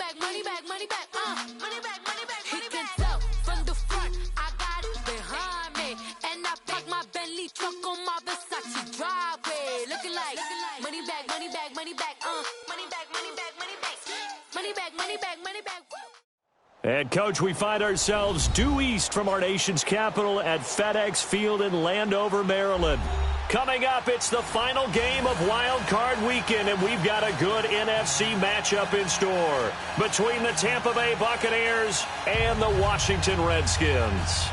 back, money back, money back, money back, money back, money back. He can tell from the front, I got it behind me. And I park my Bentley truck on my Versace driveway. Looking like money back, money back, money back, money back, money back, money back, money back, money back, money back. And, Coach, we find ourselves due east from our nation's capital at FedEx Field in Landover, Maryland. Coming up, it's the final game of Wild Card Weekend, and we've got a good NFC matchup in store between the Tampa Bay Buccaneers and the Washington Redskins.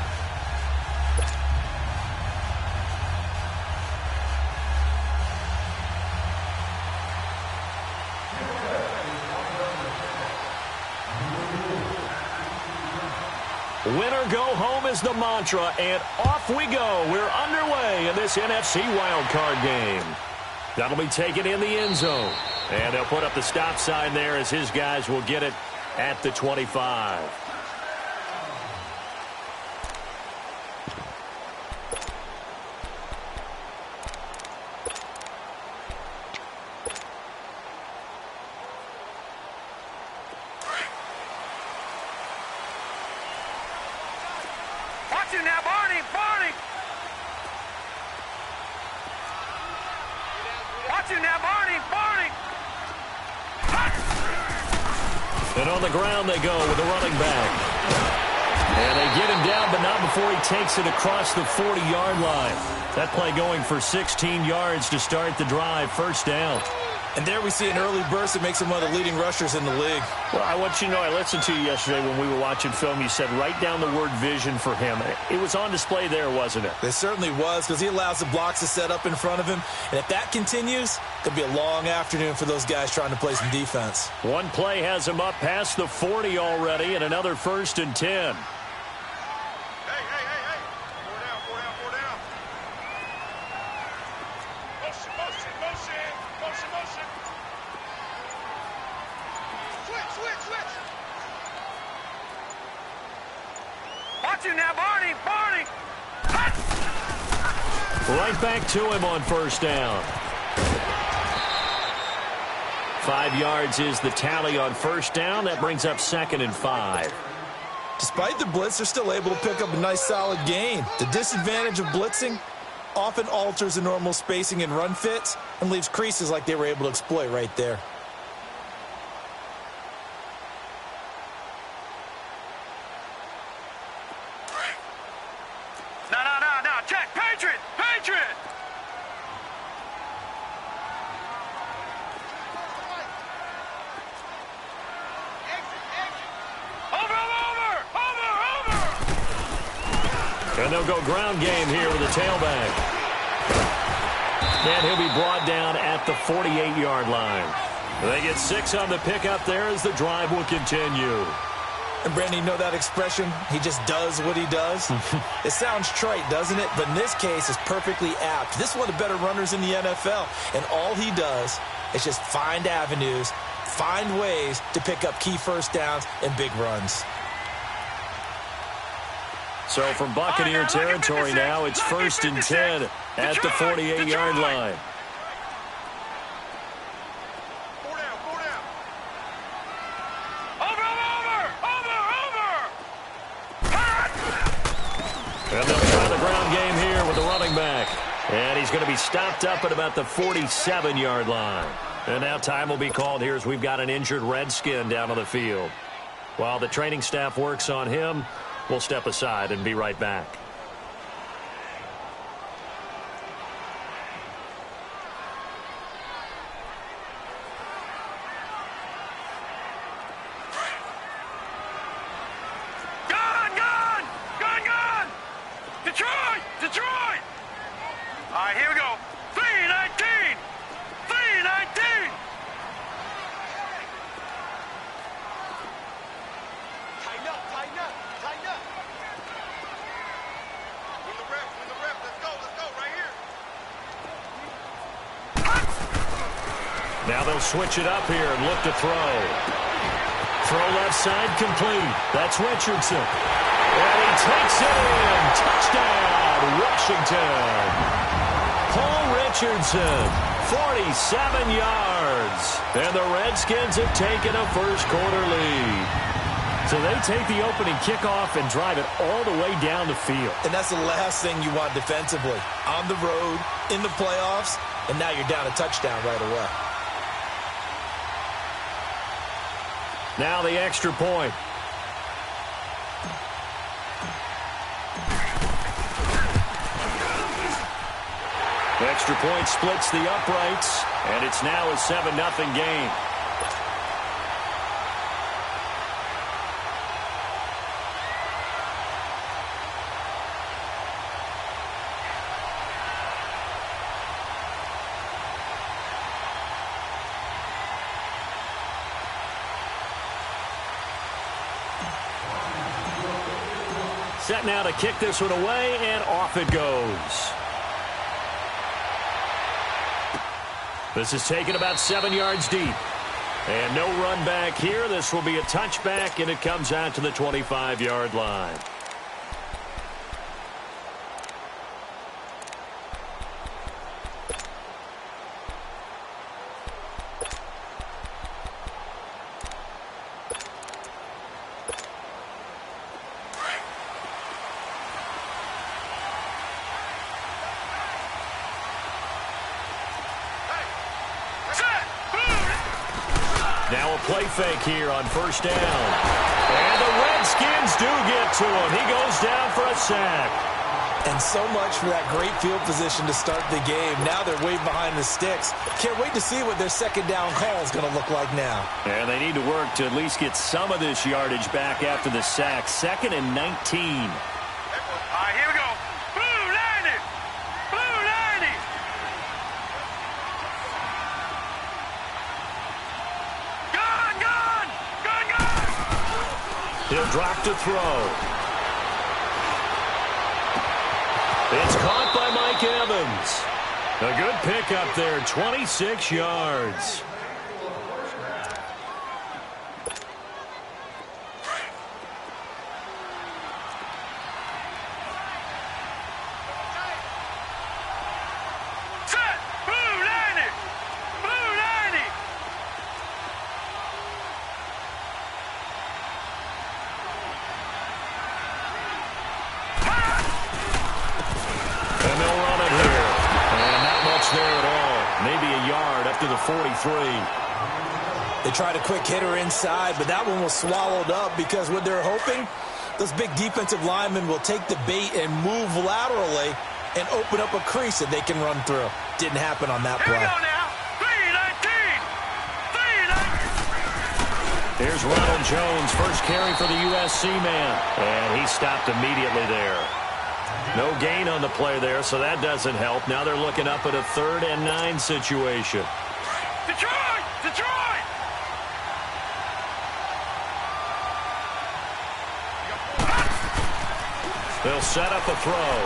Winner go home is the mantra, and off we go. We're underway in this NFC wildcard game. That'll be taken in the end zone. And they'll put up the stop sign there as his guys will get it at the 25. And on the ground they go with the running back. And they get him down, but not before he takes it across the 40-yard line. That play going for 16 yards to start the drive, first down. And there we see an early burst that makes him one of the leading rushers in the league. Well, I want you to know, I listened to you yesterday when we were watching film. You said write down the word vision for him. It was on display there, wasn't it? It certainly was, because he allows the blocks to set up in front of him. And if that continues, it'll be a long afternoon for those guys trying to play some defense. One play has him up past the 40 already, and another 1st and 10. Right back to him on first down. 5 yards is the tally on first down. That brings up 2nd and 5. Despite the blitz, they're still able to pick up a nice solid gain. The disadvantage of blitzing often alters the normal spacing and run fits and leaves creases like they were able to exploit right there. And they'll go ground game here with a tailback. And he'll be brought down at the 48-yard line. They get 6 on the pickup there as the drive will continue. And, Brandon, you know that expression, he just does what he does? It sounds trite, doesn't it? But in this case, it's perfectly apt. This is one of the better runners in the NFL. And all he does is just find avenues, find ways to pick up key first downs and big runs. So from Buccaneer territory now, it's 1st and 10 at the 48-yard line. And they'll try the ground game here with the running back. And he's going to be stopped up at about the 47-yard line. And now time will be called here as we've got an injured Redskin down on the field. While the training staff works on him, we'll step aside and be right back. Detroit! All right, here we go. 319! 319! Tighten up. Win the rep. Let's go, right here. Now they'll switch it up here and look to throw. Throw left side complete. That's Richardson. And he takes it in. Touchdown, Washington. Paul Richardson, 47 yards. And the Redskins have taken a first-quarter lead. So they take the opening kickoff and drive it all the way down the field. And that's the last thing you want defensively. On the road, in the playoffs, and now you're down a touchdown right away. Now the extra point. The extra point splits the uprights, and it's now a 7-0 game. Set now to kick this one away, and off it goes. This is taken about 7 yards deep. And no run back here. This will be a touchback, and it comes out to the 25-yard line. Now a play fake here on first down. And the Redskins do get to him. He goes down for a sack. And so much for that great field position to start the game. Now they're way behind the sticks. Can't wait to see what their second down call is going to look like now. And they need to work to at least get some of this yardage back after the sack. 2nd and 19. All right, here we go. Blue 90. Blue 90. Gun, gun. Gun, gun. He'll drop to throw. It's caught by Mike Evans. A good pickup there, 26 yards. Set. Blue 90. Blue 90. And they'll run it here. And not much there at all. Maybe a yard up to the 43. They tried a quick hitter inside, but that one was swallowed up because what they're hoping, those big defensive linemen will take the bait and move laterally and open up a crease that they can run through. Didn't happen on that Here we play. go now. 3-19. 3-19. Here's Ronald Jones, first carry for the USC man. And he stopped immediately there. No gain on the play there, so that doesn't help. Now they're looking up at a 3rd and 9 situation. Detroit! Detroit! They'll set up a throw.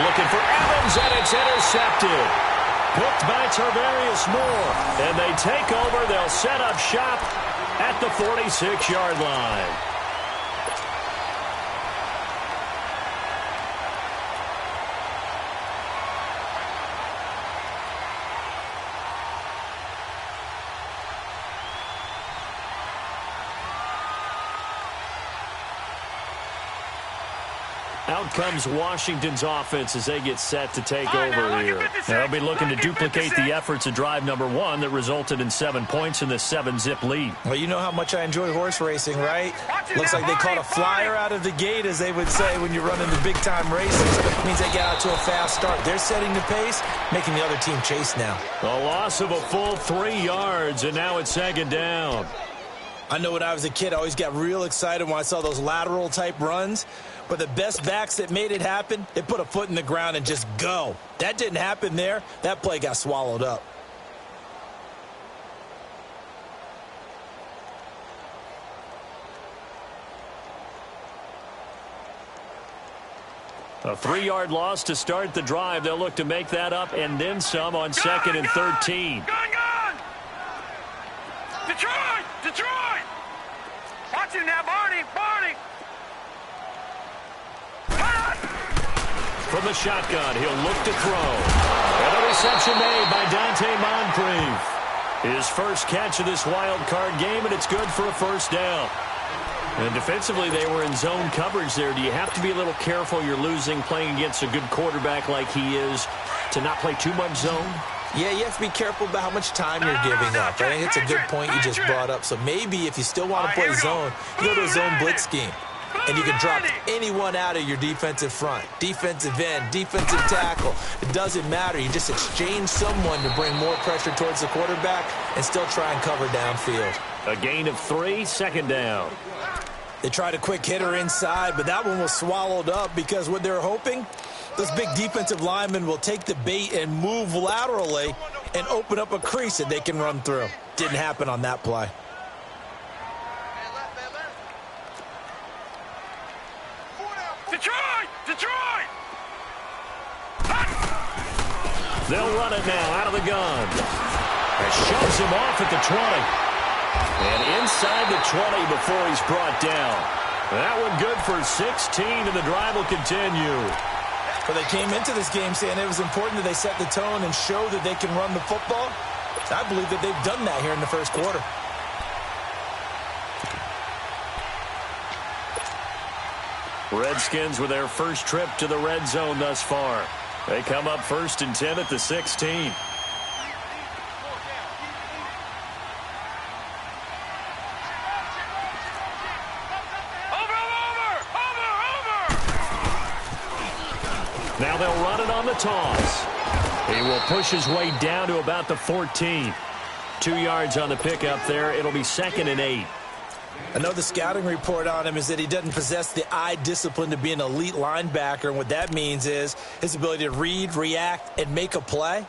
Looking for Evans, and it's intercepted. Picked by Tarvarius Moore. And they take over. They'll set up shop at the 46-yard line. Out comes Washington's offense as they get set to take over here. They'll be looking to duplicate the efforts of drive number 1 that resulted in 7 points in the 7-zip lead. Well, you know how much I enjoy horse racing, right? Looks like they caught a flyer out of the gate, as they would say when you're running the big-time races. It means they get out to a fast start. They're setting the pace, making the other team chase now. A loss of a full 3 yards, and now it's 2nd down. I know when I was a kid, I always got real excited when I saw those lateral-type runs. But the best backs that made it happen, they put a foot in the ground and just go. That didn't happen there. That play got swallowed up. A 3-yard loss to start the drive. They'll look to make that up and then some on 2nd and 13. Gun, gun! Detroit! Detroit! Watch him now, Barney! Barney! from the shotgun. He'll look to throw. And a reception made by Dante Moncrief. His first catch of this wild card game, and it's good for a first down. And defensively, they were in zone coverage there. Do you have to be a little careful you're losing playing against a good quarterback like he is to not play too much zone? Yeah, you have to be careful about how much time you're giving up. I think it's a good point you just brought up. So maybe if you still want to play zone, you go to a zone blitz scheme. And you can drop anyone out of your defensive front, defensive end, defensive tackle. It doesn't matter. You just exchange someone to bring more pressure towards the quarterback and still try and cover downfield. A gain of 3, second down. They tried a quick hitter inside, but that one was swallowed up because what they're hoping, those big defensive linemen will take the bait and move laterally and open up a crease that they can run through. Didn't happen on that play. Detroit! They'll run it now out of the gun. It shoves him off at the 20. And inside the 20 before he's brought down. That one good for 16, and the drive will continue. Well, they came into this game saying it was important that they set the tone and show that they can run the football. I believe that they've done that here in the first quarter. Redskins with their first trip to the red zone thus far. They come up 1st and 10 at the 16. Now they'll run it on the toss. He will push his way down to about the 14. 2 yards on the pickup there. It'll be 2nd and 8. I know the scouting report on him is that he doesn't possess the eye discipline to be an elite linebacker, and what that means is his ability to read, react, and make a play.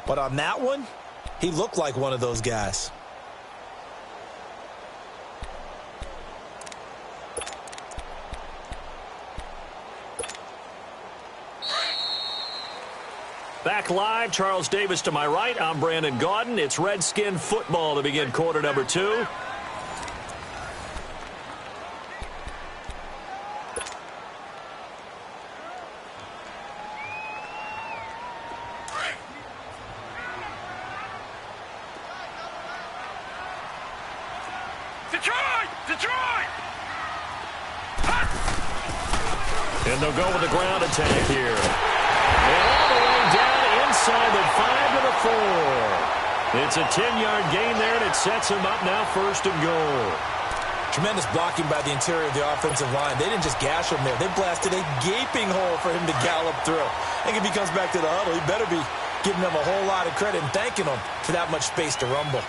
But on that one, he looked like one of those guys. Back live, Charles Davis to my right. I'm Brandon Gaudin. It's Redskin football to begin quarter number 2. Detroit! And they'll go with the ground attack here. And all the way down inside the 5 to the 4. It's a 10-yard gain there, and it sets him up now 1st and goal. Tremendous blocking by the interior of the offensive line. They didn't just gash him there. They blasted a gaping hole for him to gallop through. I think if he comes back to the huddle, he better be giving them a whole lot of credit and thanking them for that much space to rumble.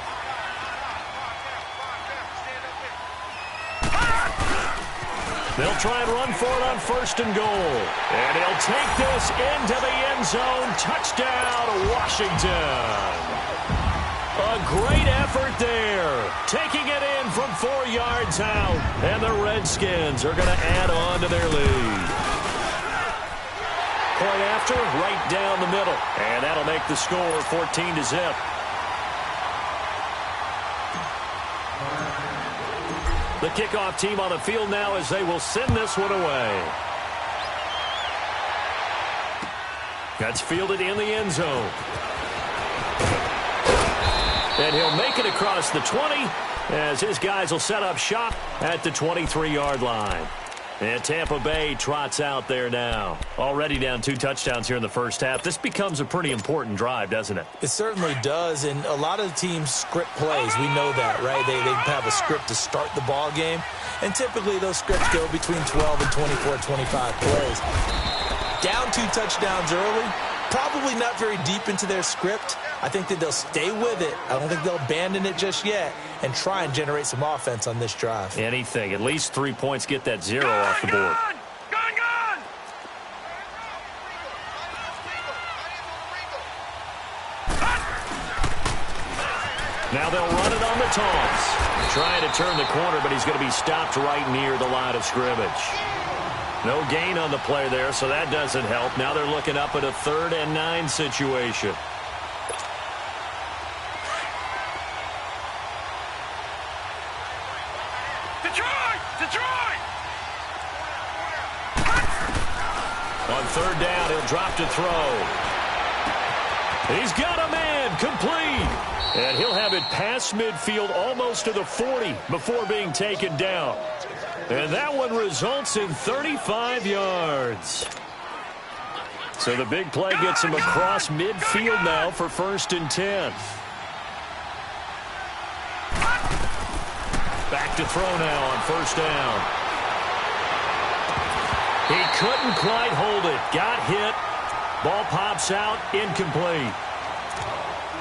They'll try and run for it on 1st and goal. And he'll take this into the end zone. Touchdown, Washington. A great effort there. Taking it in from 4 yards out. And the Redskins are going to add on to their lead. Point after, right down the middle. And that'll make the score 14-0. The kickoff team on the field now as they will send this one away. That's fielded in the end zone. And he'll make it across the 20 as his guys will set up shop at the 23-yard line. And Tampa Bay trots out there now. Already down 2 touchdowns here in the first half. This becomes a pretty important drive, doesn't it? It certainly does, and a lot of teams script plays. We know that, right? They have a script to start the ball game, and typically those scripts go between 12 and 24, 25 plays. Down 2 touchdowns early, probably not very deep into their script. I think that they'll stay with it. I don't think they'll abandon it just yet and try and generate some offense on this drive. Anything. At least 3 points, get that 0 off the board. Gun! Now they'll run it on the toss. Trying to turn the corner, but he's going to be stopped right near the line of scrimmage. No gain on the play there, so that doesn't help. Now they're looking up at a 3rd and 9 situation. Detroit! On third down, he'll drop to throw. He's got a man, complete. And he'll have it past midfield almost to the 40 before being taken down. And that one results in 35 yards. So the big play gets him across midfield now for 1st and 10. Back to throw now on 1st down. He couldn't quite hold it. Got hit. Ball pops out. Incomplete.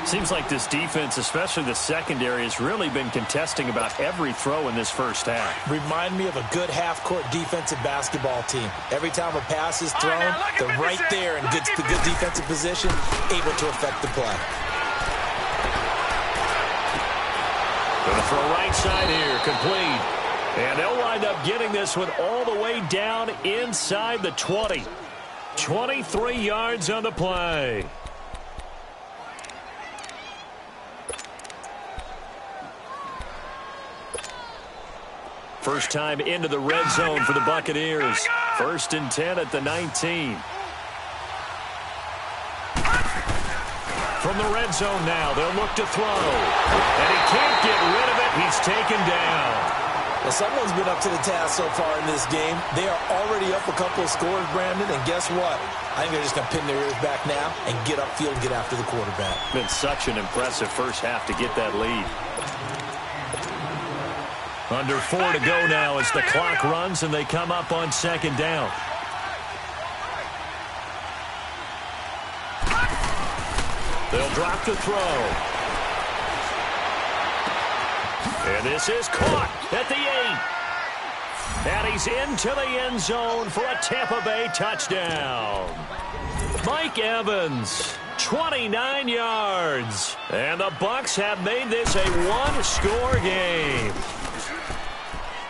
Seems like this defense, especially the secondary, has really been contesting about every throw in this first half. Remind me of a good half-court defensive basketball team. Every time a pass is thrown, they're right there in good defensive position, able to affect the play. Going to throw right side here, complete. And they'll wind up getting this one all the way down inside the 20. 23 yards on the play. First time into the red zone for the Buccaneers. 1st and 10 at the 19. From the red zone now, they'll look to throw. And he can't get rid of it. He's taken down. Well, someone's been up to the task so far in this game. They are already up a couple of scores, Brandon, and guess what? I think they're just going to pin their ears back now and get upfield and get after the quarterback. Been such an impressive first half to get that lead. Under 4 to go now as the clock runs and they come up on 2nd down. They'll drop to throw. And this is caught at the 8. And he's into the end zone for a Tampa Bay touchdown. Mike Evans, 29 yards. And the Bucs have made this a one-score game.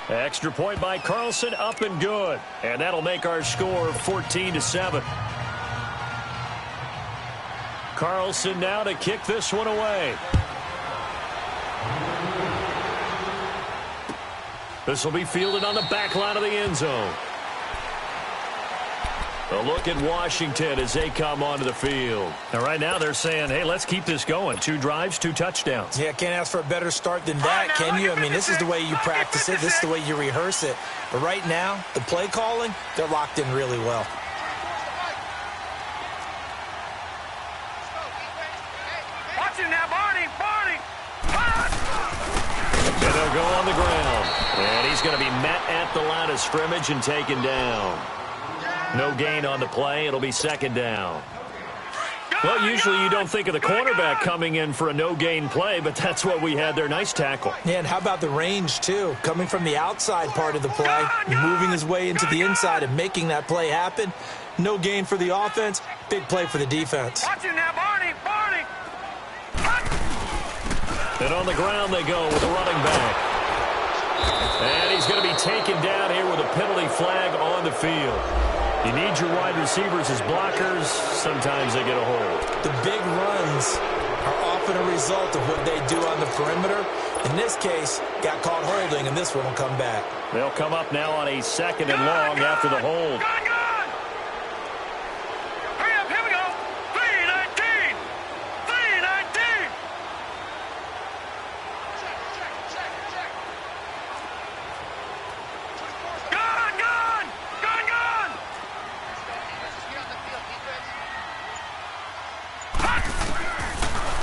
Extra point by Carlson, up and good. And that'll make our score 14-7. Carlson now to kick this one away. This will be fielded on the back line of the end zone. A look at Washington as they come onto the field. And right now they're saying, hey, let's keep this going. 2 drives, 2 touchdowns. Yeah, can't ask for a better start than that, can you? I mean, this is the way you practice it. This is the way you rehearse it. But right now, the play calling, they're locked in really well. Watch him now, Barney. And they'll go on the ground. And he's going to be met at the line of scrimmage and taken down. No gain on the play. It'll be 2nd down. Well, usually you don't think of the cornerback coming in for a no-gain play, but that's what we had there. Nice tackle. Yeah, and how about the range, too? Coming from the outside part of the play, moving his way into the inside and making that play happen. No gain for the offense, big play for the defense. Watch him now, Barney. And on the ground they go with the running back. And he's going to be taken down here with a penalty flag on the field. You need your wide receivers as blockers. Sometimes they get a hold. The big runs are often a result of what they do on the perimeter. In this case, got caught holding, and this one will come back. They'll come up now on a 2nd and long after the hold. Hurry up, here we go. 3-19.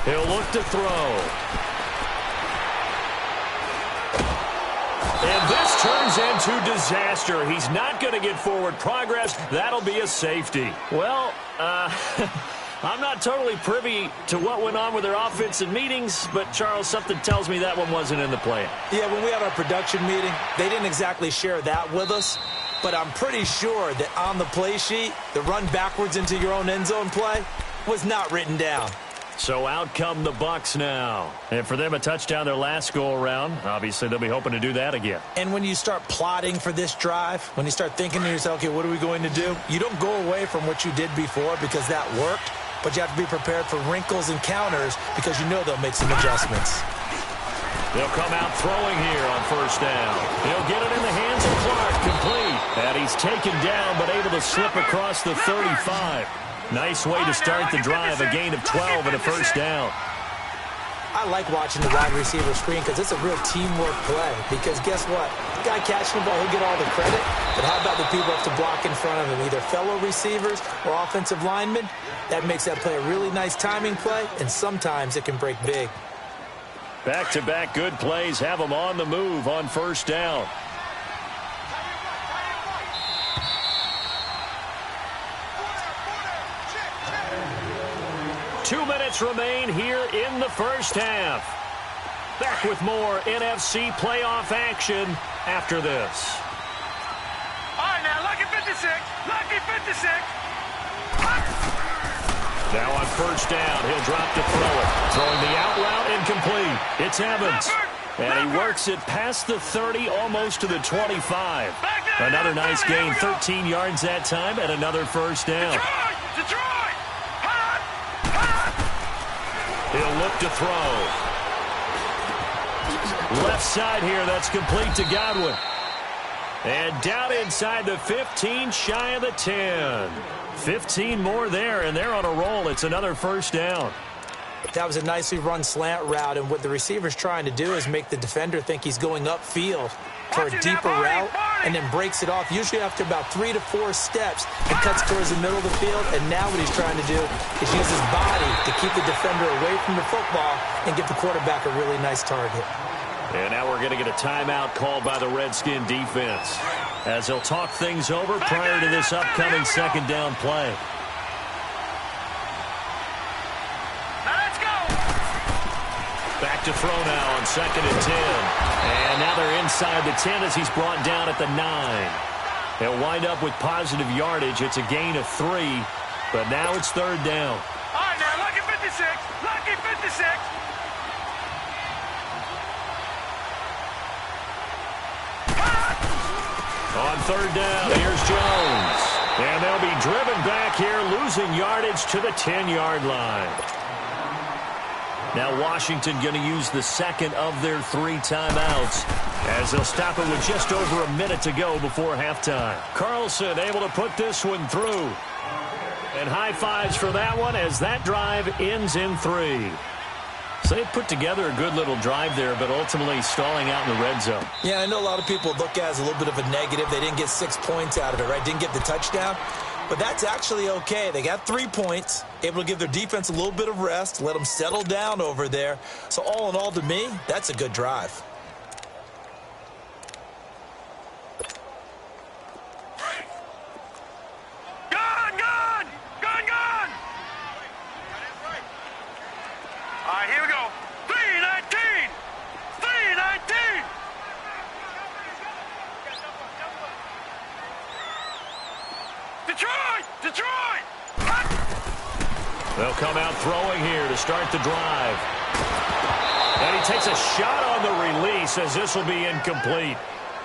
He'll look to throw. And this turns into disaster. He's not going to get forward progress. That'll be a safety. Well, I'm not totally privy to what went on with their offensive meetings, but, Charles, something tells me that one wasn't in the plan. Yeah, when we had our production meeting, they didn't exactly share that with us, but I'm pretty sure that on the play sheet, the run backwards into your own end zone play was not written down. So out come the Bucs now. And for them, a touchdown their last go-around. Obviously, they'll be hoping to do that again. And when you start plotting for this drive, when you start thinking to yourself, okay, what are we going to do? You don't go away from what you did before because that worked, but you have to be prepared for wrinkles and counters because you know they'll make some adjustments. They'll come out throwing here on first down. He'll get it in the hands of Clark, complete. And he's taken down, but able to slip across the 35. Nice way to start the drive, a gain of 12 and a first down. I like watching the wide receiver screen because it's a real teamwork play. Because guess what? The guy catching the ball, he'll get all the credit. But how about the people who have to block in front of him, either fellow receivers or offensive linemen? That makes that play a really nice timing play, and sometimes it can break big. Back-to-back good plays have them on the move on first down. Two minutes remain here in the first half. Back with more NFC playoff action after this. All right, now, lucky 56. Lucky 56. Now on first down, he'll drop to throw it. Throwing the out route, incomplete. It's Evans. And he works it past the 30, almost to the 25. Another nice gain, 13 yards that time, and another first down. Detroit! He'll look to throw. Left side here, that's complete to Godwin. And down inside the 15, shy of the 10. 15 more there, and they're on a roll. It's another first down. That was a nicely run slant route, and what the receiver's trying to do is make the defender think he's going upfield for a deeper route, and then breaks it off, usually after about 3 to 4 steps, and cuts towards the middle of the field. And now what he's trying to do is use his body to keep the defender away from the football and give the quarterback a really nice target. And now we're going to get a timeout called by the Redskin defense, as they'll talk things over prior to this upcoming second down play. Now let's go. Back to throw now on second and 10. And now they're inside the 10 as he's brought down at the 9. He'll wind up with positive yardage. It's a gain of 3, but now it's third down. All right, now, lucky 56. Lucky 56. On third down, here's Jones. And they'll be driven back here, losing yardage to the 10-yard line. Now Washington going to use the second of their 3 timeouts, as they'll stop it with just over a minute to go before halftime. Carlson able to put this one through. And high fives for that one as that drive ends in 3. So they put together a good little drive there, but ultimately stalling out in the red zone. Yeah, I know a lot of people look at it as a little bit of a negative. They didn't get 6 points out of it, right? Didn't get the touchdown. But that's actually okay. They got 3 points, able to give their defense a little bit of rest, let them settle down over there. So all in all, to me, that's a good drive. Gone, gone. Gone, gone. All right, here we go. 3:19. 3:19. Detroit! Detroit! They'll come out throwing here to start the drive. And he takes a shot on the release as this will be incomplete.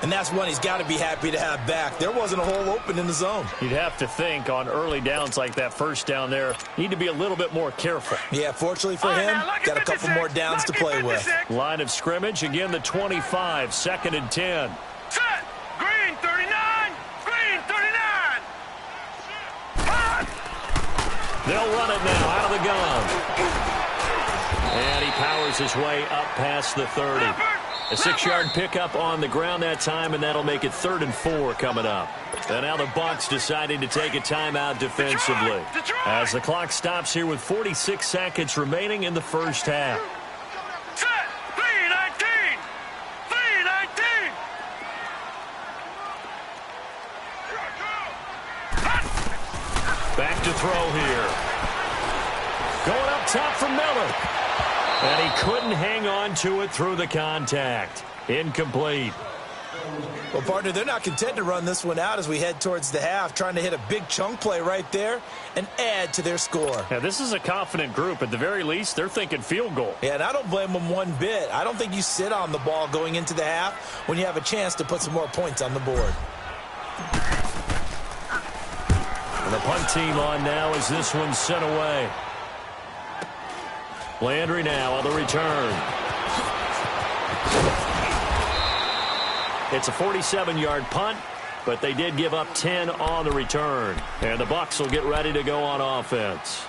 And that's one he's got to be happy to have back. There wasn't a hole open in the zone. You'd have to think on early downs like that first down there, need to be a little bit more careful. Yeah, fortunately for him, got a couple more downs to play with. Line of scrimmage, again the 25, second and 10. Set! Green 39! Green 39! They'll run it now out of the gun. And he powers his way up past the 30. A 6-yard pickup on the ground that time, and that'll make it 3rd and 4 coming up. And now the Bucs deciding to take a timeout defensively, as the clock stops here with 46 seconds remaining in the first half. Set! 3:19! 3:19! Back to throw here. Going up top for Miller. And he couldn't hang on to it through the contact. Incomplete. Well, partner, they're not content to run this one out as we head towards the half, trying to hit a big chunk play right there and add to their score. Yeah, this is a confident group. At the very least, they're thinking field goal. Yeah, and I don't blame them one bit. I don't think you sit on the ball going into the half when you have a chance to put some more points on the board. And the punt team on now as this one's sent away. Landry now on the return. It's a 47-yard punt, but they did give up 10 on the return. And the Bucs will get ready to go on offense.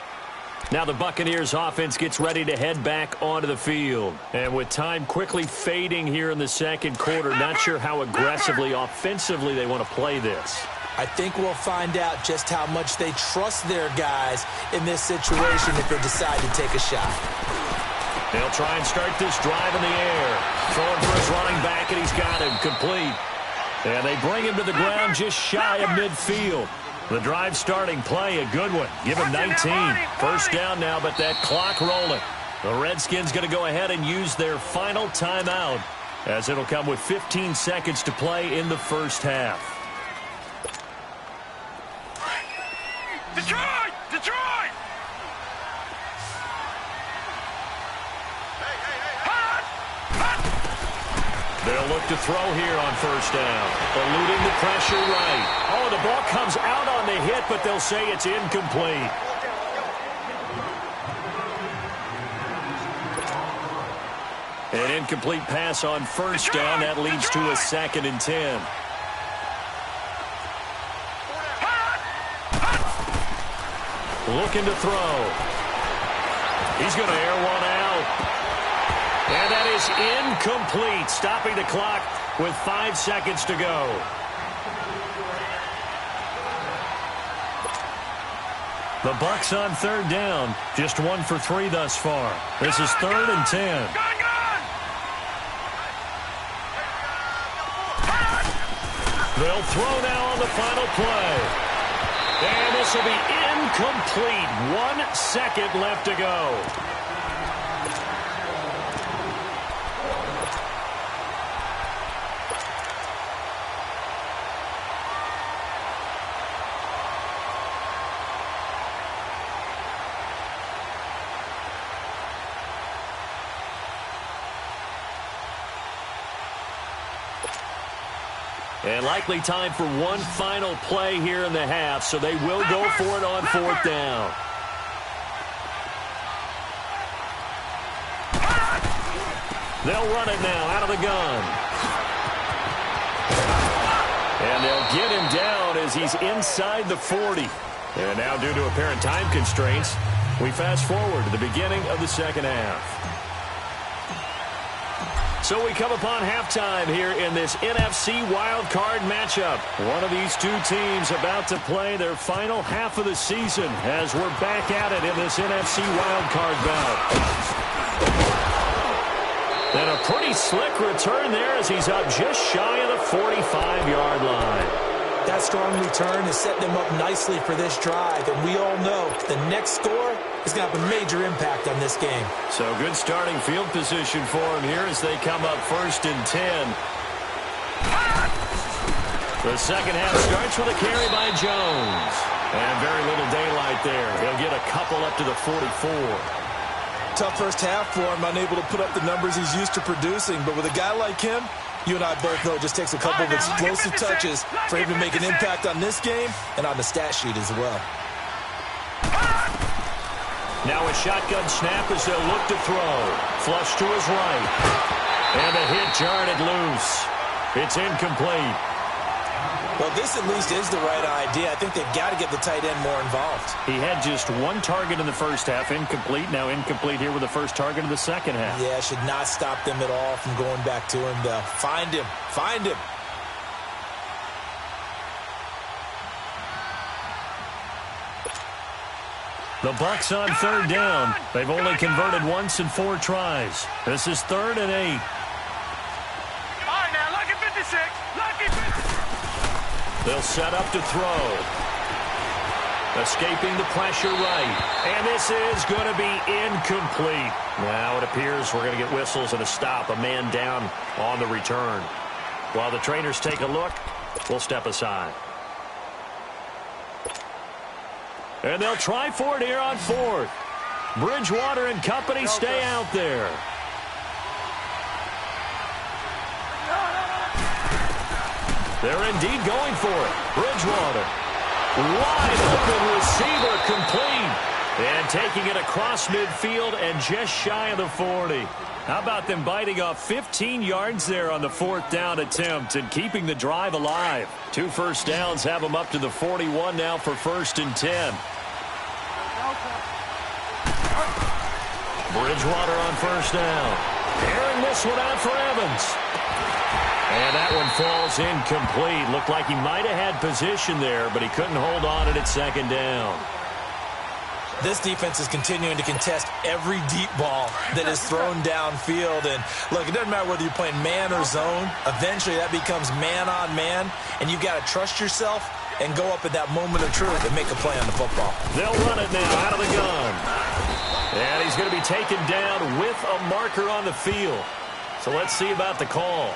Now the Buccaneers offense gets ready to head back onto the field. And with time quickly fading here in the second quarter, not sure how aggressively, offensively they want to play this. I think we'll find out just how much they trust their guys in this situation if they decide to take a shot. They'll try and start this drive in the air. Throwing for his running back, and he's got him complete. And they bring him to the ground just shy of midfield. The drive starting play, a good one. Give him 19. First down now, but that clock rolling. The Redskins going to go ahead and use their final timeout, as it'll come with 15 seconds to play in the first half. Detroit! Detroit! They'll look to throw here on first down. Eluding the pressure right. Oh, the ball comes out on the hit, but they'll say it's incomplete. An incomplete pass on first down. That leads to a 2nd and 10. Looking to throw. He's going to air one out. And that is incomplete, stopping the clock with 5 seconds to go. The Bucs on third down, just 1 for 3 thus far. This is 3rd and 10. They'll throw now on the final play. And this will be incomplete. 1 second left to go. And likely time for one final play here in the half, so they will go for it on 4th down. They'll run it now out of the gun. And they'll get him down as he's inside the 40. And now, due to apparent time constraints, we fast forward to the beginning of the second half. So we come upon halftime here in this NFC wildcard matchup. One of these two teams about to play their final half of the season as we're back at it in this NFC wildcard bout. And a pretty slick return there as he's up just shy of the 45-yard line. That strong return is setting them up nicely for this drive, and we all know the next score is going to have a major impact on this game. So good starting field position for him here as they come up 1st and 10. The second half starts with a carry by Jones. And very little daylight there. He'll get a couple up to the 44. Tough first half for him, unable to put up the numbers he's used to producing. But with a guy like him, you and I both know it just takes a couple of explosive touches for him to make an impact on this game and on the stat sheet as well. Now a shotgun snap as they'll look to throw. Flush to his right. And the hit jarred it loose. It's incomplete. Well, this at least is the right idea. I think they've got to get the tight end more involved. He had just one target in the first half, incomplete. Now incomplete here with the first target of the second half. Yeah, should not stop them at all from going back to him, though. Find him. Find him. The Bucs on third down. They've only converted once in 4 tries. This is 3rd and 8. All right, now, lucky 56. Lucky 56. They'll set up to throw. Escaping the pressure right. And this is going to be incomplete. Now it appears we're going to get whistles and a stop. A man down on the return. While the trainers take a look, we'll step aside. And they'll try for it here on 4th. Bridgewater and company stay out there. They're indeed going for it. Bridgewater. Wide open receiver complete. And taking it across midfield and just shy of the 40. How about them biting off 15 yards there on the 4th down attempt and keeping the drive alive? 2 first downs have them up to the 41 now for 1st and 10. Bridgewater on 1st down. Airing this one out for Evans. And that one falls incomplete. Looked like he might have had position there, but he couldn't hold on at 2nd down. This defense is continuing to contest every deep ball that is thrown downfield. And, look, it doesn't matter whether you're playing man or zone. Eventually, that becomes man-on-man, and you've got to trust yourself and go up at that moment of truth and make a play on the football. They'll run it now out of the gun. And he's going to be taken down with a marker on the field. So let's see about the call.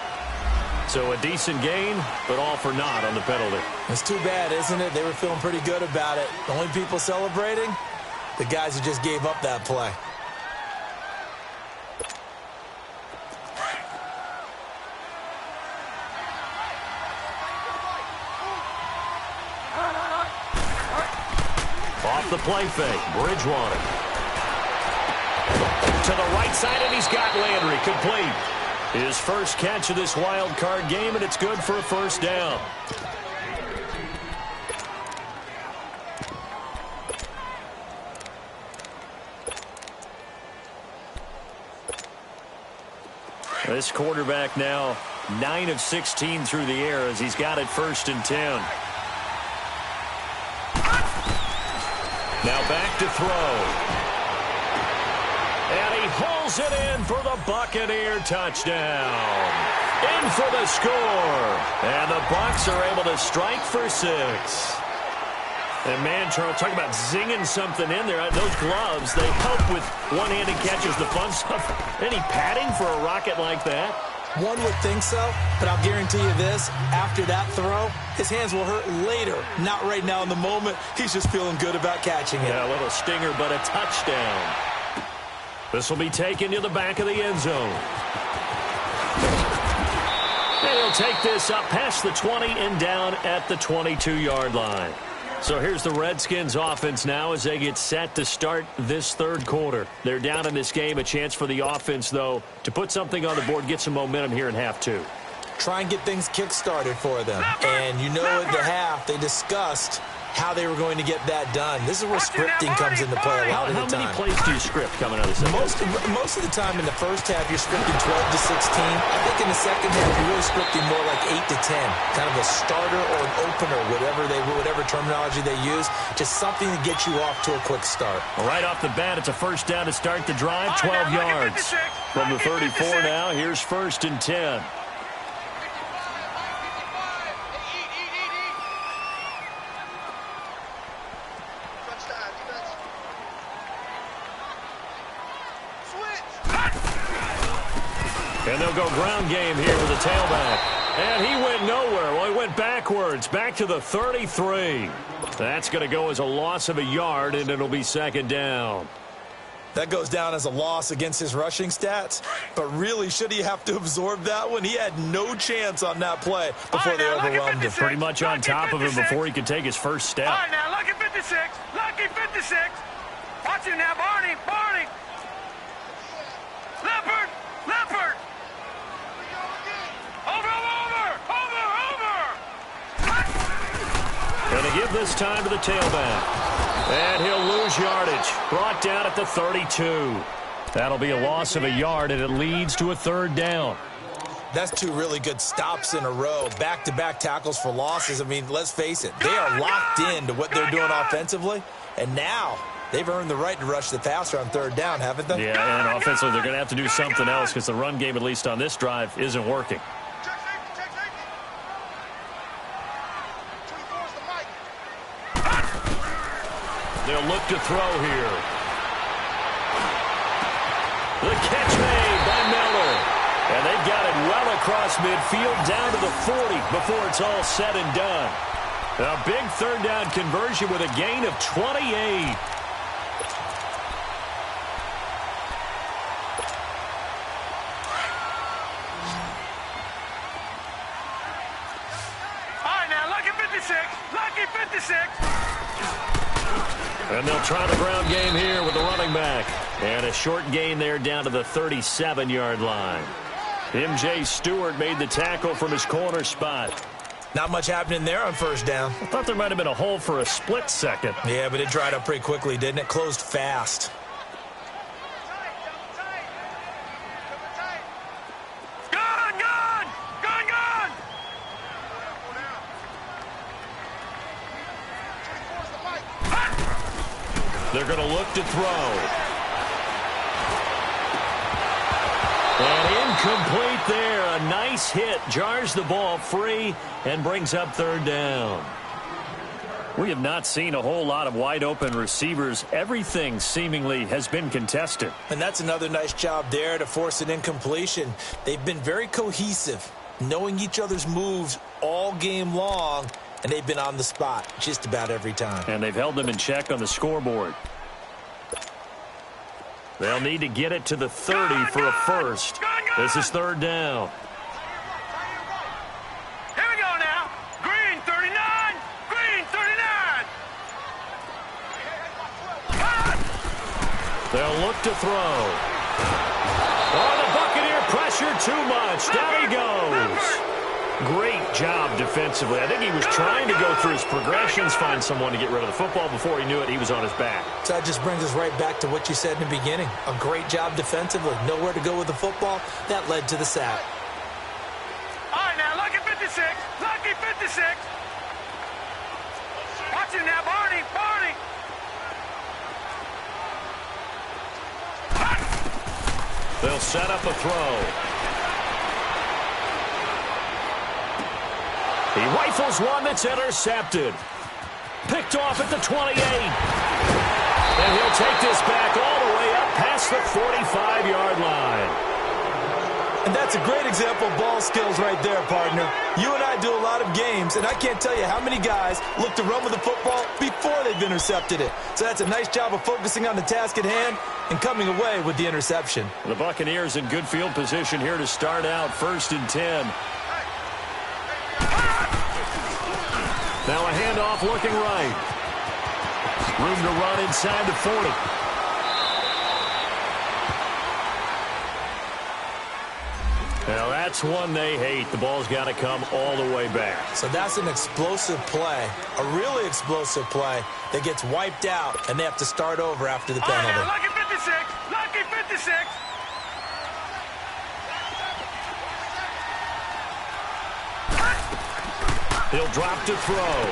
So a decent gain, but all for naught on the penalty. It's too bad, isn't it? They were feeling pretty good about it. The only people celebrating, the guys who just gave up that play. Off the play fake, Bridgewater. To the right side, and he's got Landry complete. His first catch of this wild card game, and it's good for a 1st down. This quarterback now 9 of 16 through the air as he's got it 1st and 10. Now back to throw. And he hauls it in for the Buccaneer touchdown. In for the score. And the Bucs are able to strike for 6. And, man, Charles, talk about zinging something in there. Those gloves, they help with one-handed catches, the fun stuff. Any padding for a rocket like that? One would think so, but I'll guarantee you this. After that throw, his hands will hurt later. Not right now in the moment. He's just feeling good about catching it. Yeah, a little stinger, but a touchdown. This will be taken to the back of the end zone. And he'll take this up past the 20 and down at the 22-yard line. So here's the Redskins offense now as they get set to start this 3rd quarter. They're down in this game. A chance for the offense, though, to put something on the board, get some momentum here in half 2. Try and get things kick-started for them. And you know at the half they discussed how they were going to get that done. This is where scripting comes into play a lot of the time. How many plays do you script coming out of the second? Most of the time in the first half, you're scripting 12 to 16. I think in the second half, you're really scripting more like 8 to 10. Kind of a starter or an opener, whatever terminology they use. Just something to get you off to a quick start. Well, right off the bat, it's a 1st down to start the drive, 12 yards. From the 34 now, here's 1st and 10. And they'll go ground game here with the tailback. And he went nowhere. Well, he went backwards, back to the 33. That's going to go as a loss of a yard, and it'll be 2nd down. That goes down as a loss against his rushing stats. But really, should he have to absorb that one? He had no chance on that play before they overwhelmed him. Pretty much on top of him before he could take his first step. All right, now, lucky 56. Lucky 56. Watch him now, Barney. Barney. Leopard. Leopard. Going to give this time to the tailback. And he'll lose yardage. Brought down at the 32. That'll be a loss of a yard, and it leads to a 3rd down. That's 2 really good stops in a row. Back-to-back tackles for losses. I mean, let's face it. They are locked into what they're doing offensively. And now they've earned the right to rush the passer on 3rd down, haven't they? Yeah, and offensively they're going to have to do something else because the run game, at least on this drive, isn't working. They'll look to throw here. The catch made by Miller. And they've got it well across midfield down to the 40 before it's all said and done. A big 3rd down conversion with a gain of 28. All right, now, lucky 56. Lucky 56. And they'll try the ground game here with the running back. And a short gain there down to the 37-yard line. M.J. Stewart made the tackle from his corner spot. Not much happening there on first down. I thought there might have been a hole for a split second. Yeah, but it dried up pretty quickly, didn't it? Closed fast. They're going to look to throw. And incomplete there. A nice hit. Jars the ball free and brings up third down. We have not seen a whole lot of wide open receivers. Everything seemingly has been contested. And that's another nice job there to force an incompletion. They've been very cohesive, knowing each other's moves all game long. And they've been on the spot just about every time. And they've held them in check on the scoreboard. They'll need to get it to the 30 for a first. This is third down. Here we go now. Green 39. Green 39. They'll look to throw. Oh, the Buccaneer pressure too much. Down he goes. Great job defensively. I think he was trying to go through his progressions, find someone to get rid of the football. Before he knew it, he was on his back. So that just brings us right back to what you said in the beginning. A great job defensively. Nowhere to go with the football. That led to the sack. All right, now, lucky 56. Lucky 56. Watch him now, Barney. Barney. They'll set up a throw. He rifles one that's intercepted. Picked off at the 28. And he'll take this back all the way up past the 45-yard line. And that's a great example of ball skills right there, partner. You and I do a lot of games, and I can't tell you how many guys look to run with the football before they've intercepted it. So that's a nice job of focusing on the task at hand and coming away with the interception. The Buccaneers in good field position here to start out, 1st and 10. Now a handoff looking right. Room to run inside the 40. Now that's one they hate. The ball's got to come all the way back. So that's an explosive play, a really explosive play that gets wiped out, and they have to start over after the penalty. All right, now, lucky 56. Lucky 56. He'll drop to throw.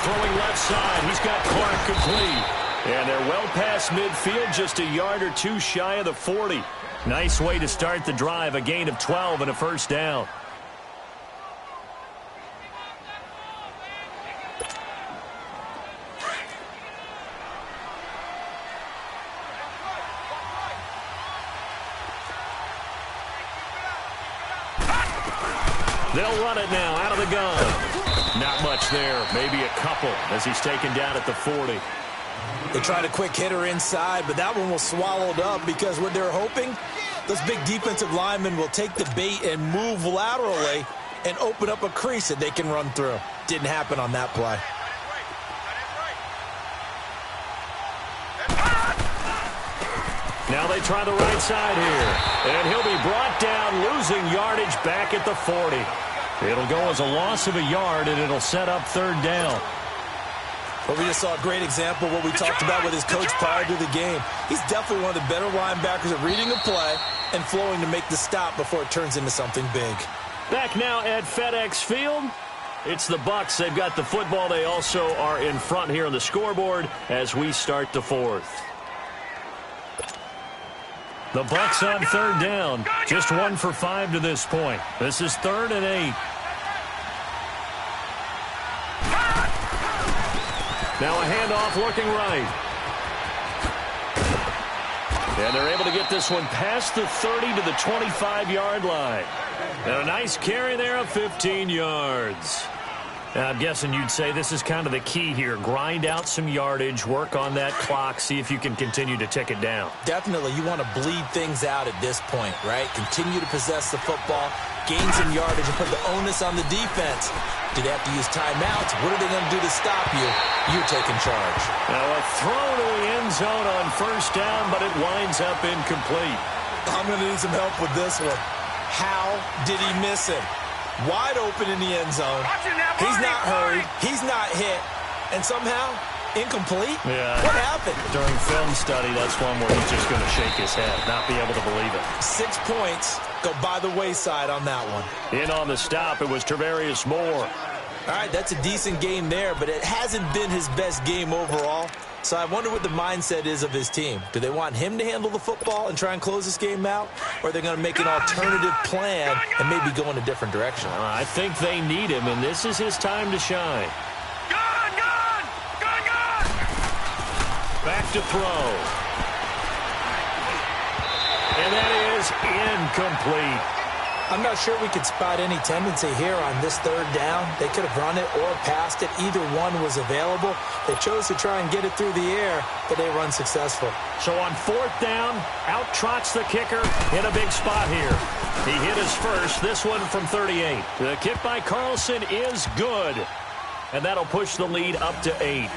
Throwing left side. He's got Clark complete. And they're well past midfield, just a yard or two shy of the 40. Nice way to start the drive. A gain of 12 and a first down. They'll run it now out of the gun. Not much there. Maybe a couple as he's taken down at the 40. They tried a quick hitter inside, but that one was swallowed up because what they're hoping, those big defensive linemen will take the bait and move laterally and open up a crease that they can run through. Didn't happen on that play. Now they try the right side here. And he'll be brought down, losing yardage back at the 40. It'll go as a loss of a yard, and it'll set up third down. But we just saw a great example of what we talked about with his coach prior to the game. He's definitely one of the better linebackers at reading a play and flowing to make the stop before it turns into something big. Back now at FedEx Field. It's the Bucs. They've got the football. They also are in front here on the scoreboard as we start the fourth. The Bucs on third down. Just 1 for 5 to this point. This is 3rd and 8. Now a handoff looking right. And they're able to get this one past the 30 to the 25-yard line. And a nice carry there of 15 yards. I'm guessing you'd say this is kind of the key here. Grind out some yardage, work on that clock, see if you can continue to tick it down. Definitely. You want to bleed things out at this point, right? Continue to possess the football, gain some yardage, and put the onus on the defense. Do they have to use timeouts? What are they going to do to stop you? You're taking charge. Now a throw to the end zone on first down, but it winds up incomplete. I'm going to need some help with this one. How did he miss him? Wide open in the end zone. He's not hurried. He's not hit. And somehow, incomplete? Yeah. What happened? During film study, that's one where he's just going to shake his head, not be able to believe it. 6 points go by the wayside on that one. In on the stop, it was Travarius Moore. All right, that's a decent game there, but it hasn't been his best game overall. So I wonder what the mindset is of his team. Do they want him to handle the football and try and close this game out? Or are they going to make an alternative plan and maybe go in a different direction? I think they need him, and this is his time to shine. Back to throw. And that is incomplete. I'm not sure we could spot any tendency here on this third down. They could have run it or passed it. Either one was available. They chose to try and get it through the air, but they were unsuccessful. So on fourth down, out trots the kicker in a big spot here. He hit his first, this one from 38. The kick by Carlson is good. And that'll push the lead up to 8.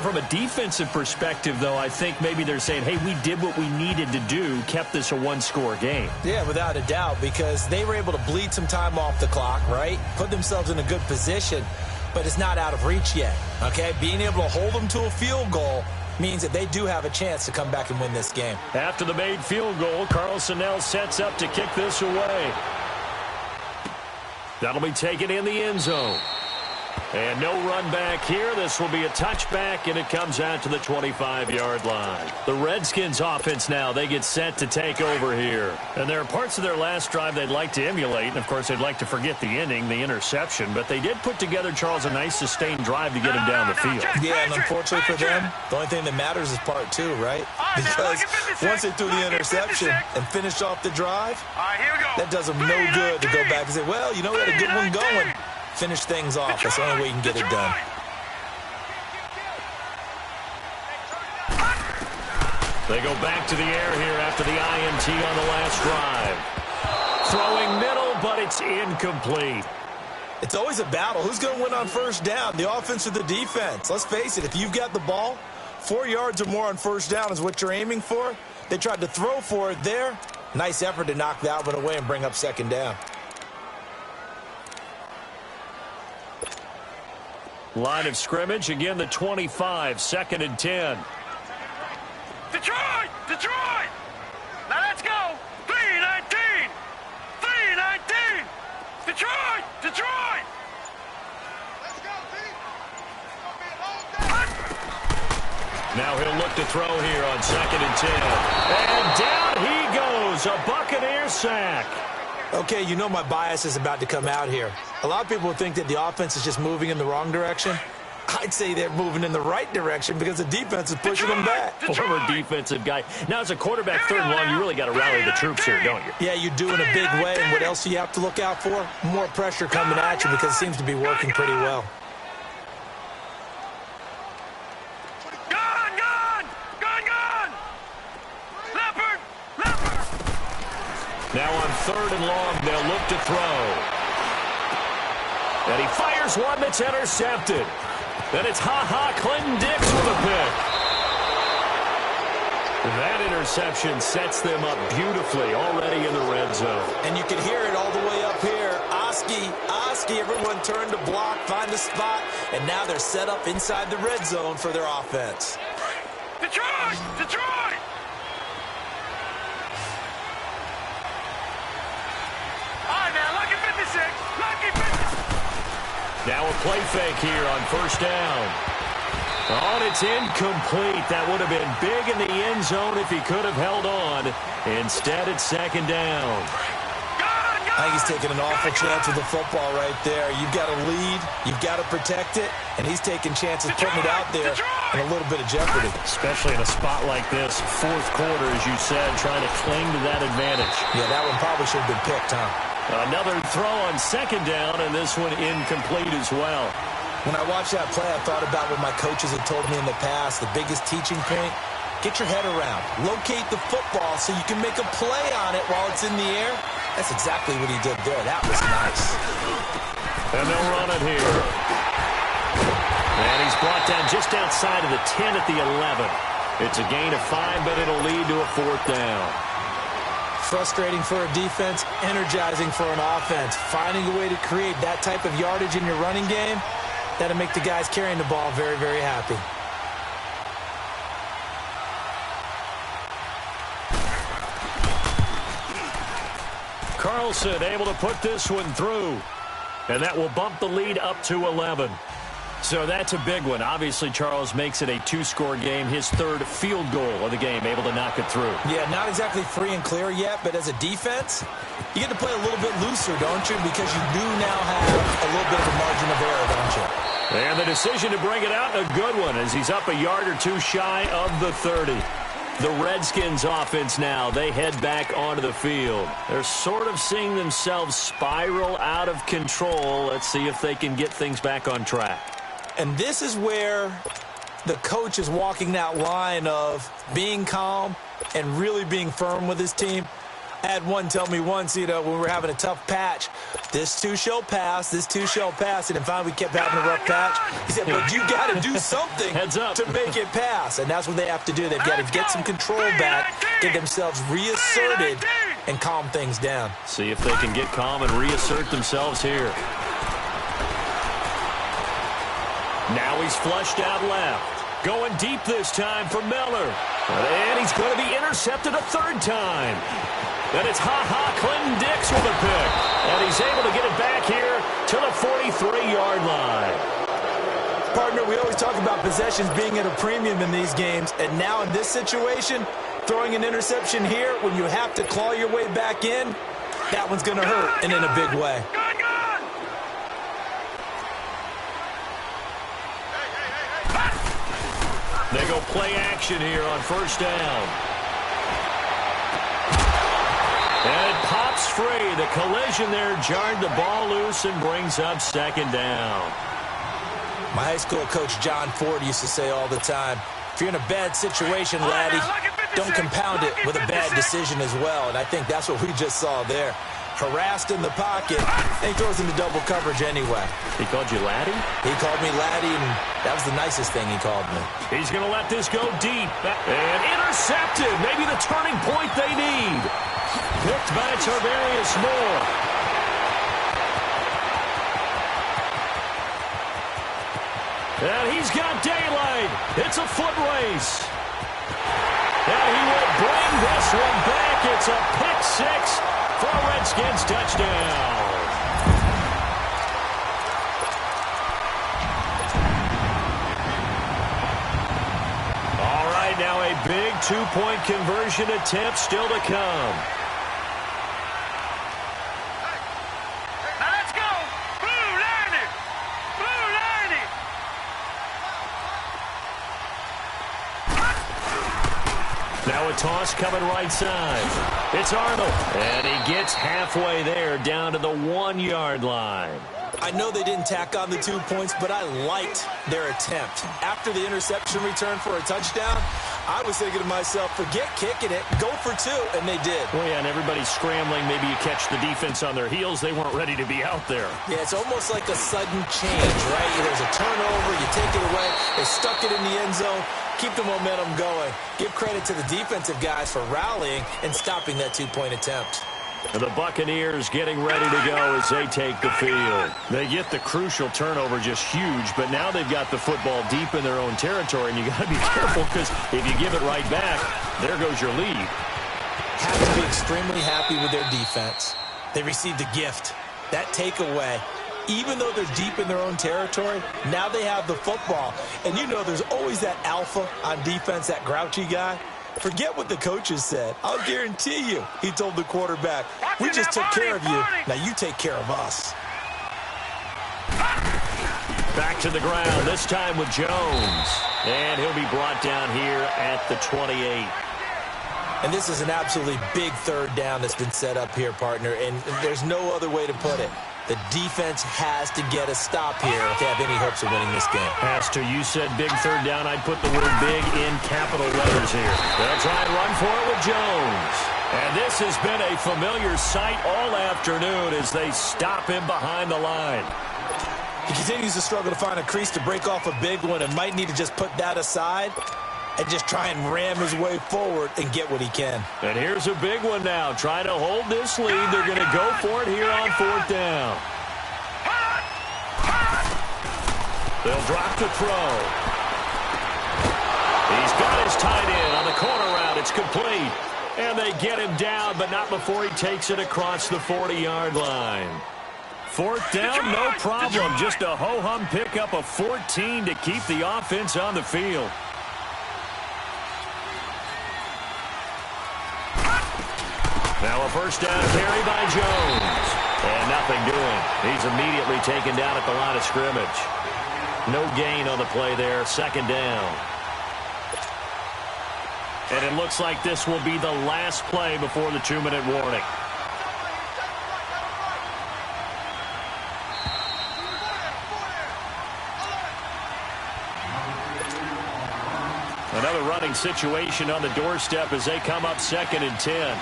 From a defensive perspective, though, I think maybe they're saying, hey, we did what we needed to do, kept this a one-score game. Yeah, without a doubt, because they were able to bleed some time off the clock, right? Put themselves in a good position, but it's not out of reach yet, okay? Being able to hold them to a field goal means that they do have a chance to come back and win this game. After the made field goal, Carlson now sets up to kick this away. That'll be taken in the end zone. And no run back here. This will be a touchback, and it comes out to the 25-yard line. The Redskins offense now, they get set to take over here. And there are parts of their last drive they'd like to emulate. And, of course, they'd like to forget the ending, the interception. But they did put together, Charles, a nice sustained drive to get him down the field. Yeah, and unfortunately for them, the only thing that matters is part 2, right? Because once they threw the interception and finished off the drive, that does them no good to go back and say, well, you know, we had a good one going. Finish things off. That's the only way you can get it done. They go back to the air here after the INT on the last drive. Throwing middle, but it's incomplete. It's always a battle. Who's going to win on first down, the offense or the defense? Let's face it, if you've got the ball, 4 yards or more on first down is what you're aiming for. They tried to throw for it there. Nice effort to knock that one away and bring up second down. Line of scrimmage, again the 25, 2nd and 10. Detroit! Detroit! Now let's go! 3-19! 3-19! Detroit! Detroit! Let's go, team! Now he'll look to throw here on 2nd and 10. And down he goes, a Buccaneer sack. Okay, you know my bias is about to come out here. A lot of people think that the offense is just moving in the wrong direction. I'd say they're moving in the right direction because the defense is pushing them back. Former defensive guy. Now, as a quarterback, 3rd and long, you really got to rally the troops here, don't you? Yeah, you do in a big way. And what else do you have to look out for? More pressure coming at you because it seems to be working pretty well. Now on 3rd and long, they'll look to throw. And he fires one that's intercepted. Then it's Clinton Dix with a pick. That interception sets them up beautifully already in the red zone. And you can hear it all the way up here. Oski, everyone turned to block, find a spot, and now they're set up inside the red zone for their offense. Detroit! Detroit! Now a play fake here on first down. Oh, and it's incomplete. That would have been big in the end zone if he could have held on. Instead, it's 2nd down. I think he's taking an awful chance with the football right there. You've got to lead. You've got to protect it. And he's taking chances, putting it out there in a little bit of jeopardy. Especially in a spot like this, 4th quarter, as you said, trying to cling to that advantage. Yeah, that one probably should have been picked, huh? Another throw on second down, and this one incomplete as well. When I watched that play, I thought about what my coaches had told me in the past. The biggest teaching point, get your head around. Locate the football so you can make a play on it while it's in the air. That's exactly what he did there. That was nice. And they'll run it here. And he's brought down just outside of the 10 at the 11. It's a gain of 5, but it'll lead to a 4th down. Frustrating for a defense, energizing for an offense. Finding a way to create that type of yardage in your running game, that'll make the guys carrying the ball very, very happy. Carlson able to put this one through. And that will bump the lead up to 11. So that's a big one. Obviously, Charles makes it a 2-score game. His 3rd field goal of the game, able to knock it through. Yeah, not exactly free and clear yet, but as a defense, you get to play a little bit looser, don't you? Because you do now have a little bit of a margin of error, don't you? And the decision to bring it out, a good one, as he's up a yard or two shy of the 30. The Redskins offense now, they head back onto the field. They're sort of seeing themselves spiral out of control. Let's see if they can get things back on track. And this is where the coach is walking that line of being calm and really being firm with his team. I had one tell me once, when we were having a tough patch, this too shall pass, this too shall pass. And then finally we kept having a rough patch. He said, but you got to do something to make it pass. And that's what they have to do. They've got to get some control back, get themselves reasserted, and calm things down. See if they can get calm and reassert themselves here. Now he's flushed out left. Going deep this time for Miller. And he's going to be intercepted a 3rd time. And it's Clinton Dix with a pick. And he's able to get it back here to the 43-yard line. Partner, we always talk about possessions being at a premium in these games. And now in this situation, throwing an interception here when you have to claw your way back in, that one's going to hurt, and in a big way. They go play action here on 1st down. And it pops free. The collision there jarred the ball loose and brings up 2nd down. My high school coach, John Ford, used to say all the time, if you're in a bad situation, laddie, don't compound it with a bad decision as well. And I think that's what we just saw there. Harassed in the pocket, and he throws into double coverage anyway. He called you laddie? He called me laddie, and that was the nicest thing he called me. He's going to let this go deep. And intercepted. Maybe the turning point they need. Picked by Tarvarius Moore. And he's got daylight. It's a foot race. And he will bring this one back. It's a pick 6 for a Redskins touchdown. All right, now a big 2-point conversion attempt still to come. Now let's go. Blue line it. Blue line it. Now a toss coming right side. It's Arnold. And he gets halfway there down to the 1-yard line. I know they didn't tack on the 2 points, but I liked their attempt. After the interception return for a touchdown, I was thinking to myself, forget kicking it, go for 2, and they did. Well, yeah, and everybody's scrambling. Maybe you catch the defense on their heels. They weren't ready to be out there. Yeah, it's almost like a sudden change, right? There's a turnover, you take it away, they stuck it in the end zone. Keep the momentum going. Give credit to the defensive guys for rallying and stopping that 2-point attempt. And the Buccaneers getting ready to go as they take the field. They get the crucial turnover, just huge, but now they've got the football deep in their own territory, and you got to be careful because if you give it right back, there goes your lead. Have to be extremely happy with their defense. They received a gift. That takeaway, even though they're deep in their own territory, now they have the football. And you know there's always that alpha on defense, that grouchy guy. Forget what the coaches said. I'll guarantee you, he told the quarterback, we just took care of you. Now you take care of us. Back to the ground, this time with Jones. And he'll be brought down here at the 28. And this is an absolutely big third down that's been set up here, partner, and there's no other way to put it. The defense has to get a stop here if they have any hopes of winning this game. Pastor, you said big third down. I'd put the word big in capital letters here. They'll try and run for it with Jones. And this has been a familiar sight all afternoon as they stop him behind the line. He continues to struggle to find a crease to break off a big one and might need to just put that aside and just try and ram his way forward and get what he can. And here's a big one now. Trying to hold this lead. They're going to go for it here on fourth down. They'll drop to throw. He's got his tight end on the corner route. It's complete. And they get him down, but not before he takes it across the 40-yard line. Fourth down, no problem. Just a ho-hum pickup of 14 to keep the offense on the field. Now a first down carry by Jones. And nothing doing. He's immediately taken down at the line of scrimmage. No gain on the play there. Second down. And it looks like this will be the last play before the 2-minute warning. Another running situation on the doorstep as they come up 2nd and 10.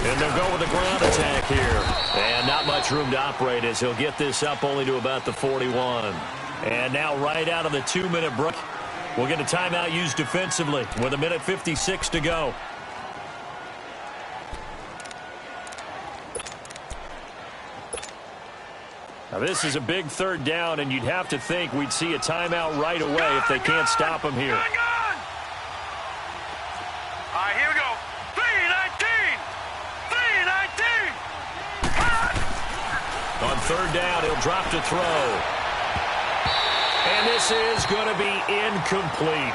And they'll go with a ground attack here. And not much room to operate as he'll get this up only to about the 41. And now right out of the 2-minute break, we'll get a timeout used defensively with 1:56 to go. Now this is a big third down, and you'd have to think we'd see a timeout right away if they can't stop him here. All right, here we go. 3-19. 3-19. On third down, he'll drop to throw. And this is going to be incomplete.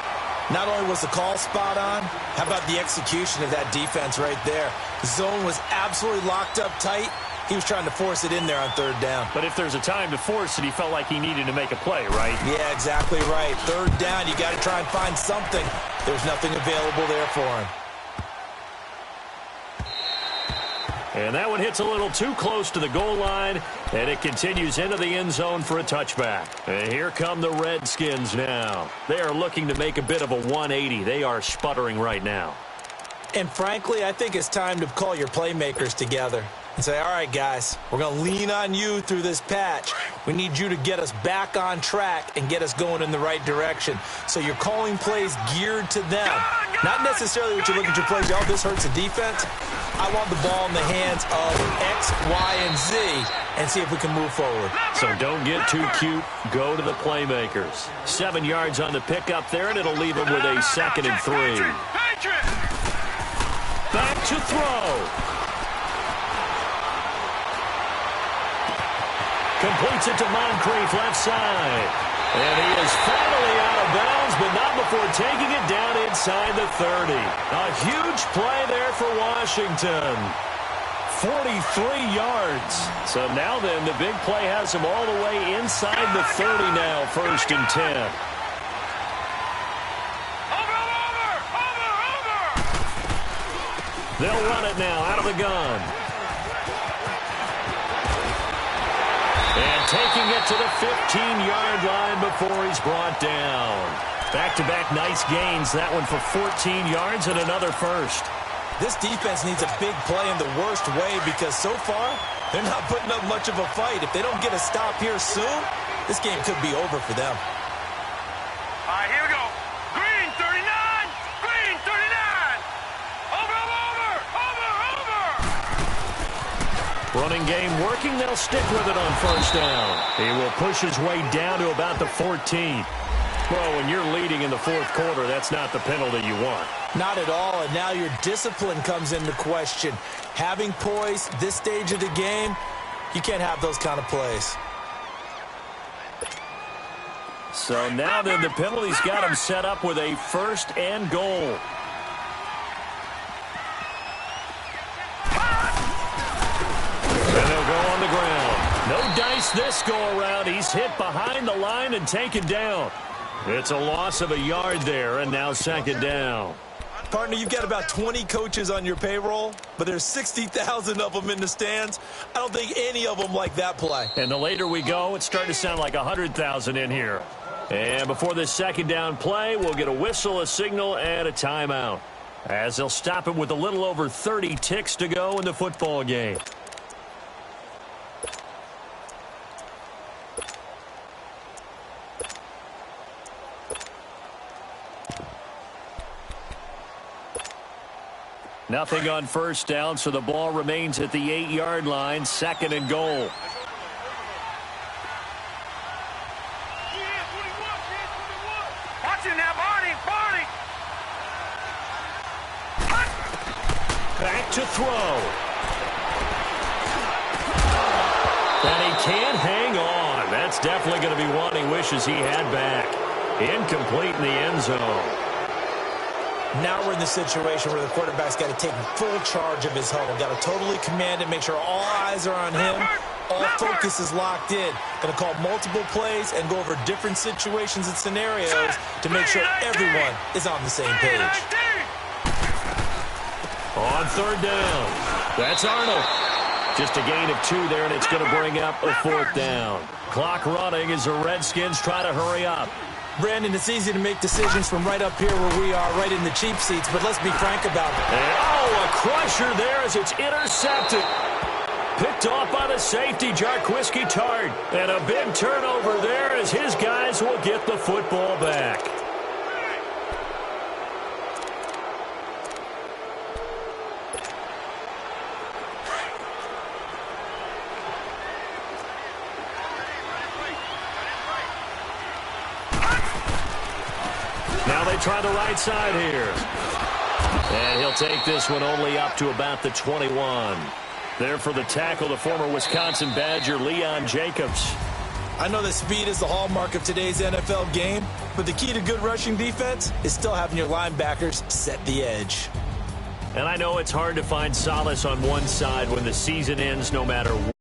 Not only was the call spot on, how about the execution of that defense right there? The zone was absolutely locked up tight. He was trying to force it in there on third down. But if there's a time to force it, he felt like he needed to make a play, right? Yeah, exactly right. Third down, you got to try and find something. There's nothing available there for him. And that one hits a little too close to the goal line, and it continues into the end zone for a touchback. And here come the Redskins now. They are looking to make a bit of a 180. They are sputtering right now. And frankly, I think it's time to call your playmakers together and say, all right, guys, we're going to lean on you through this patch. We need you to get us back on track and get us going in the right direction. So you're calling plays geared to them. Not necessarily what you look at your plays, oh, this hurts the defense. I want the ball in the hands of X, Y, and Z and see if we can move forward. So don't get too cute. Go to the playmakers. 7 yards on the pickup there, and it'll leave him with a 2nd and 3. Back to throw. Completes it to Moncrief, left side. And he is finally out of bounds, but not before taking it down inside the 30. A huge play there for Washington. 43 yards. So now then, the big play has him all the way inside the 30 now, 1st and 10. They'll run it now out of the gun. And taking it to the 15-yard line before he's brought down. Back-to-back nice gains. That one for 14 yards and another first. This defense needs a big play in the worst way because so far they're not putting up much of a fight. If they don't get a stop here soon, this game could be over for them. All right, here we go. Green 39. Green 39. Over. Running game working. They'll stick with it on first down. He will push his way down to about the 14. Well, when you're leading in the fourth quarter, that's not the penalty you want. Not at all, and now your discipline comes into question. Having poise this stage of the game, you can't have those kind of plays. So now then, the penalty's got him set up with a 1st and goal. And they'll go on the ground. No dice Missed this go-around. He's hit behind the line and taken down. It's a loss of a yard there, and now second down. Partner, you've got about 20 coaches on your payroll, but there's 60,000 of them in the stands. I don't think any of them like that play. And the later we go, it's starting to sound like 100,000 in here. And before this second down play, we'll get a whistle, a signal, and a timeout, as they'll stop it with a little over 30 ticks to go in the football game. Nothing on first down, so the ball remains at the 8-yard line, second and goal. Watch it now, Barney. Back to throw. And he can't hang on. That's definitely going to be one he wishes he had back. Incomplete in the end zone. Now we're in the situation where the quarterback's got to take full charge of his huddle. Got to totally command it, make sure all eyes are on him. All focus is locked in. Going to call multiple plays and go over different situations and scenarios to make sure everyone is on the same page. On third down, that's Arnold. Just a gain of 2 there, and it's going to bring up a fourth down. Clock running as the Redskins try to hurry up. Brandon, it's easy to make decisions from right up here where we are, right in the cheap seats, but let's be frank about it. And, a crusher there as it's intercepted. Picked off by the safety, Jarquiski Tart. And a big turnover there as his guys will get the football back. Now they try the right side here. And he'll take this one only up to about the 21. There for the tackle, the former Wisconsin Badger, Leon Jacobs. I know that speed is the hallmark of today's NFL game, but the key to good rushing defense is still having your linebackers set the edge. And I know it's hard to find solace on one side when the season ends no matter what.